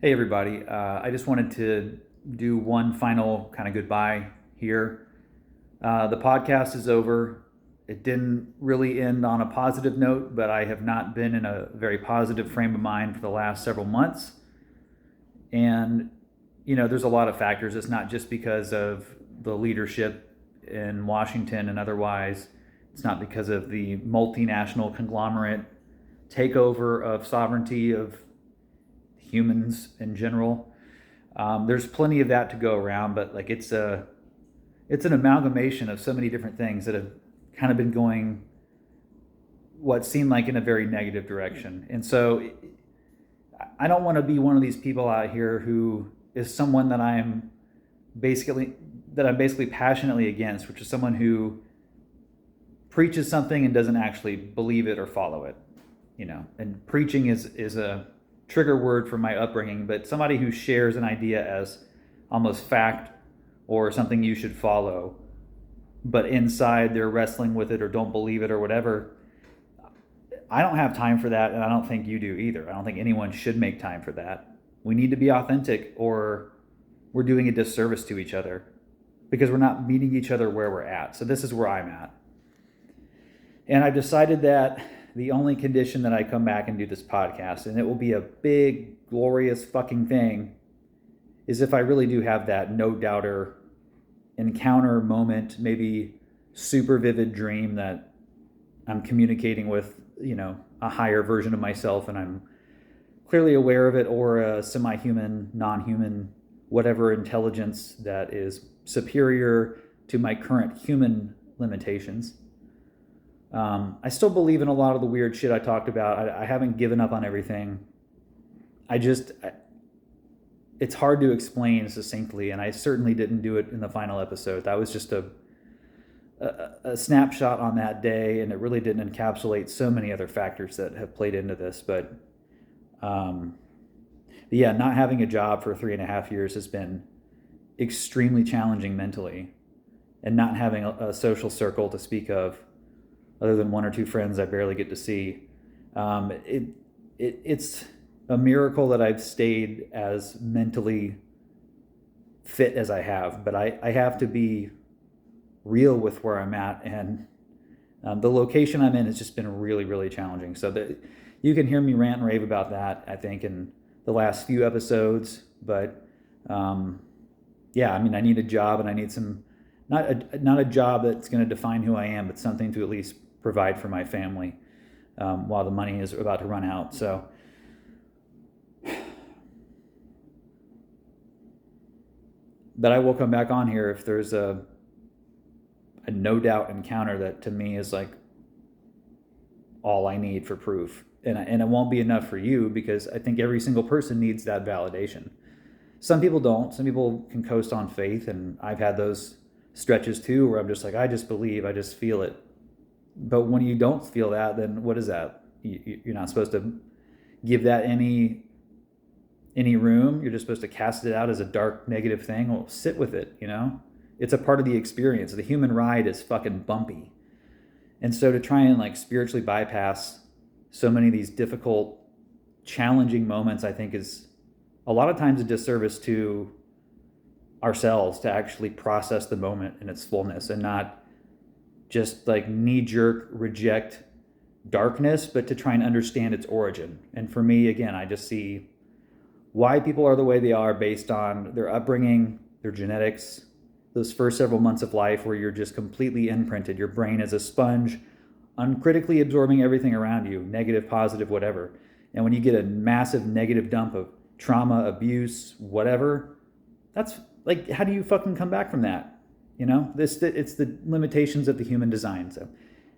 Hey, everybody. I just wanted to do one final kind of goodbye here. The podcast is over. It didn't really end on a positive note, but I have not been in a very positive frame of mind for the last several months. And, there's a lot of factors. It's not just because of the leadership in Washington and otherwise, it's not because of the multinational conglomerate takeover of sovereignty of humans in general. There's plenty of that to go around, but like it's an amalgamation of so many different things that have kind of been going what seemed like in a very negative direction. And so I don't want to be one of these people out here who is someone basically that I'm basically passionately against, which is someone who preaches something and doesn't actually believe it or follow it. And preaching is a trigger word for my upbringing, but somebody who shares an idea as almost fact or something you should follow, but inside they're wrestling with it or don't believe it or whatever. I don't have time for that, and I don't think you do either. I don't think anyone should make time for that. We need to be authentic, or we're doing a disservice to each other because we're not meeting each other where we're at. So this is where I'm at. And I've decided that the only condition that I come back and do this podcast, and it will be a big, glorious fucking thing, is if I really do have that no doubter encounter moment, maybe super vivid dream that I'm communicating with, a higher version of myself and I'm clearly aware of it, or a semi-human, non-human, whatever intelligence that is superior to my current human limitations. I still believe in a lot of the weird shit I talked about. I haven't given up on everything. It's hard to explain succinctly, and I certainly didn't do it in the final episode. That was just a snapshot on that day, and it really didn't encapsulate so many other factors that have played into this. But yeah, not having a job for 3.5 years has been extremely challenging mentally, and not having a social circle to speak of, other than one or two friends I barely get to see. It's a miracle that I've stayed as mentally fit as I have, but I have to be real with where I'm at, and the location I'm in has just been really, really challenging. So you can hear me rant and rave about that, I think, in the last few episodes, but yeah, I mean, I need a job, and I need not a job that's going to define who I am, but something to at least provide for my family while the money is about to run out. So but I will come back on here if there's a no doubt encounter that to me is like all I need for proof. And it won't be enough for you, because I think every single person needs that validation. Some people don't. Some people can coast on faith, and I've had those stretches too where I'm just like, I just believe, I just feel it. But when you don't feel that, then what is that? You're not supposed to give that any room. You're just supposed to cast it out as a dark, negative thing. Well, sit with it, It's a part of the experience. The human ride is fucking bumpy. And so to try and like spiritually bypass so many of these difficult, challenging moments, I think is a lot of times a disservice to ourselves, to actually process the moment in its fullness and not just like knee-jerk reject darkness, but to try and understand its origin. And for me, again, I just see why people are the way they are based on their upbringing, their genetics, those first several months of life where you're just completely imprinted. Your brain is a sponge, uncritically absorbing everything around you, negative, positive, whatever. And when you get a massive negative dump of trauma, abuse, whatever, that's like, how do you fucking come back from that? It's the limitations of the human design. So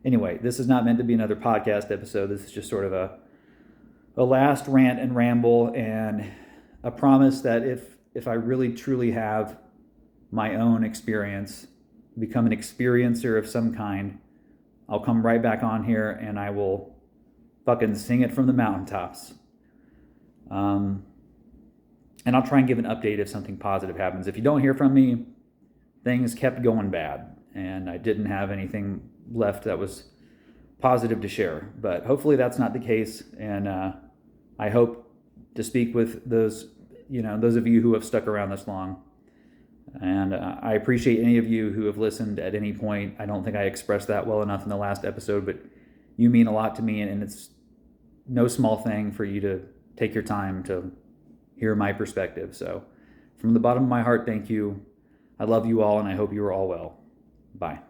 anyway, this is not meant to be another podcast episode. This is just sort of a last rant and ramble, and a promise that if I really truly have my own experience, become an experiencer of some kind, I'll come right back on here and I will fucking sing it from the mountaintops. And I'll try and give an update if something positive happens. If you don't hear from me, things kept going bad, and I didn't have anything left that was positive to share. But hopefully that's not the case, and I hope to speak with those those of you who have stuck around this long. And I appreciate any of you who have listened at any point. I don't think I expressed that well enough in the last episode, but you mean a lot to me, and it's no small thing for you to take your time to hear my perspective. So from the bottom of my heart, thank you. I love you all, and I hope you are all well. Bye.